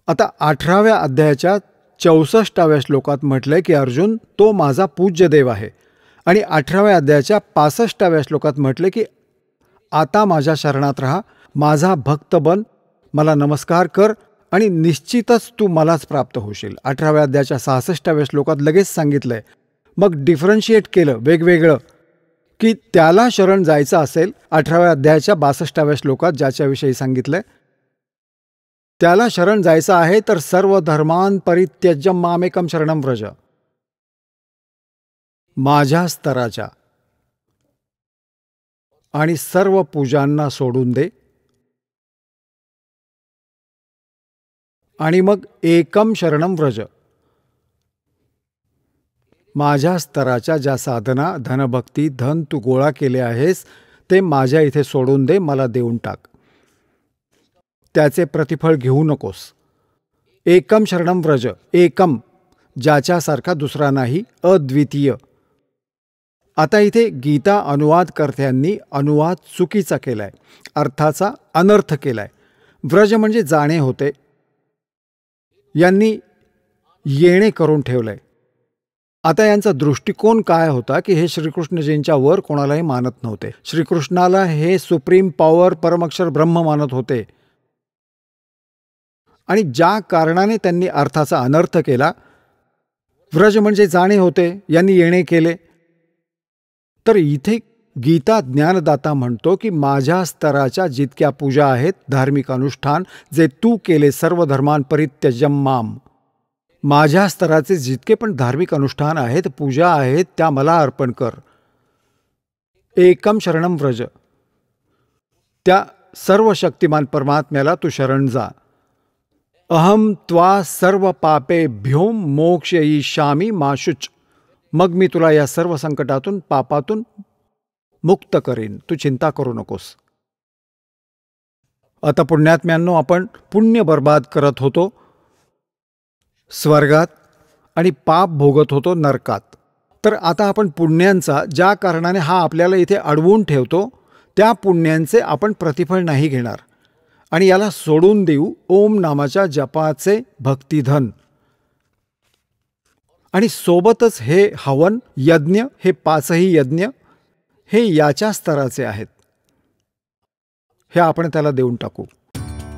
आता 18व्या अध्यायाच्या 64व्या श्लोकात म्हटलंय की अर्जुन तो माझा पूज्य देव आहे. आणि 18व्या अध्यायाच्या 65व्या श्लोकात म्हटले की आता माझ्या शरणात राहा, माझा भक्त बन, मला नमस्कार कर आणि निश्चितच तू मलाच प्राप्त होशील. 18व्या अध्यायाच्या 66व्या श्लोकात लगेच सांगितलंय. मग डिफरन्शिएट केलं वेगवेगळं की त्याला शरण जायचं असेल 18व्या अध्यायाच्या 62व्या श्लोकात ज्याच्याविषयी सांगितलंय, त्याला शरण जायचं आहे तर सर्व धर्मान परित्यज्य मामेकम शरणम व्रज, माझ्या स्तराच्या आणि सर्व पूजांना सोडून दे आणि मग एकम शरणम व्रज, माझ्या स्तराच्या ज्या साधना धनभक्ती धन तू गोळा केले आहेस ते माझ्या इथे सोडून दे, मला देऊन टाक, त्याचे प्रतिफळ घेऊ नकोस. एकम शरणम व्रज, एकम ज्याच्यासारखा दुसरा नाही, अद्वितीय. आता इथे गीता अनुवादकर्त्यांनी अनुवाद चुकीचा केलाय, अर्थाचा अनर्थ केलाय. व्रज म्हणजे जाणे होते, यांनी येणे करून ठेवलंय. आता यांचा दृष्टिकोन काय होता की हे श्रीकृष्णजींच्या वर कोणालाही मानत नव्हते. श्रीकृष्णाला हे सुप्रीम पॉवर परमक्षर ब्रह्म मानत होते. आणि ज्या कारणाने त्यांनी अर्थाचा अनर्थ केला, व्रज म्हणजे जाणे होते, यांनी येणे केले. तर इथे गीता ज्ञानदाता म्हणतो की माझ्या स्तराच्या जितक्या पूजा आहेत, धार्मिक अनुष्ठान जे तू केले, सर्व धर्मान परित्यज्यम माम, माझ्या स्तराचे जितके पण धार्मिक अनुष्ठान आहेत, पूजा आहेत, त्या मला अर्पण कर. एकम शरणम व्रज, त्या सर्व शक्तिमान परमात्म्याला तू शरण जा. अहम त्वा सर्व पापेभ्यो मोक्षयिष्यामि मा शुच, मग मी तुला या सर्व संकटातून पापातून मुक्त करेन, तू चिंता करू नकोस. आता पुण्यात्म्यांनो, आपण पुण्य बर्बाद करत होतो स्वर्गात आणि पाप भोगत होतो नरकात. तर आता आपण पुण्यांचा, ज्या कारणाने हा आपल्याला इथे अडवून ठेवतो, त्या पुण्यांचे आपण प्रतिफळ नाही घेणार आणि याला सोडून देऊ ओम नामाच्या जपाचे भक्तिधन. आणि सोबतच हे हवन यज्ञ, हे 5ही यज्ञ हे याच्या स्तराचे आहेत, हे आपण त्याला देऊन टाकू.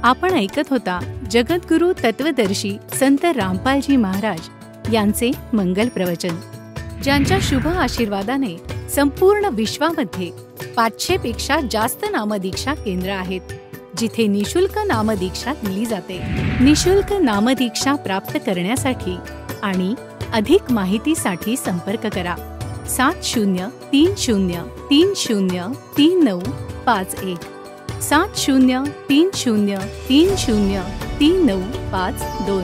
आपण ऐकत होता जगद्गुरु तत्वदर्शी संत रामपालजी महाराज यांचे मंगल प्रवचन, ज्यांच्या शुभ आशीर्वादाने संपूर्ण विश्वामध्ये 500 पेक्षा जास्त नामदीक्षा केंद्र आहेत, जिथे निशुल्क नामदीक्षा दिली जाते. निशुल्क नामदीक्षा प्राप्त करण्यासाठी आणि अधिक माहितीसाठी संपर्क करा 7030303951 7030303952.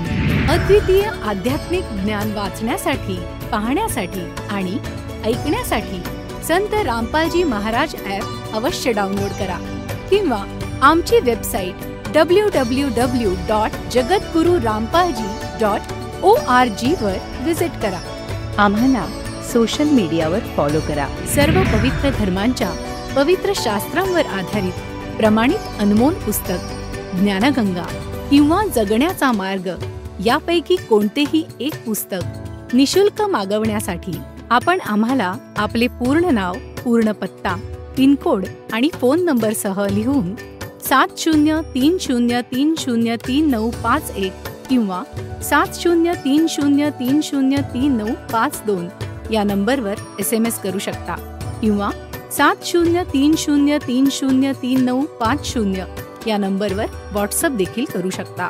अद्वितीय आध्यात्मिक ज्ञान वाचण्यासाठी, पाहण्यासाठी आणि ऐकण्यासाठी संत रामपालजी महाराज ॲप अवश्य डाउनलोड करा किंवा आमची वेबसाईट www.jagadgururampalji.org वर विजिट करा. आम्हाला सोशल मीडियावर फॉलो करा. सर्व पवित्र धर्मांच्या पवित्र शास्त्रांवर आधारित प्रमाणित अनमोल पुस्तक ज्ञानगंगा किंवा जगण्याचा मार्ग यापैकी कोणतेही एक पुस्तक निशुल्क मागवण्यासाठी आपण आम्हाला आपले पूर्ण नाव, पूर्ण पत्ता, पिनकोड आणि फोन नंबरसह लिहून 7030303951 किंवा 7030303952 या नंबरवर SMS करू शकता किंवा 7030303950 या नंबरवर व्हॉट्सअप देखील करू शकता.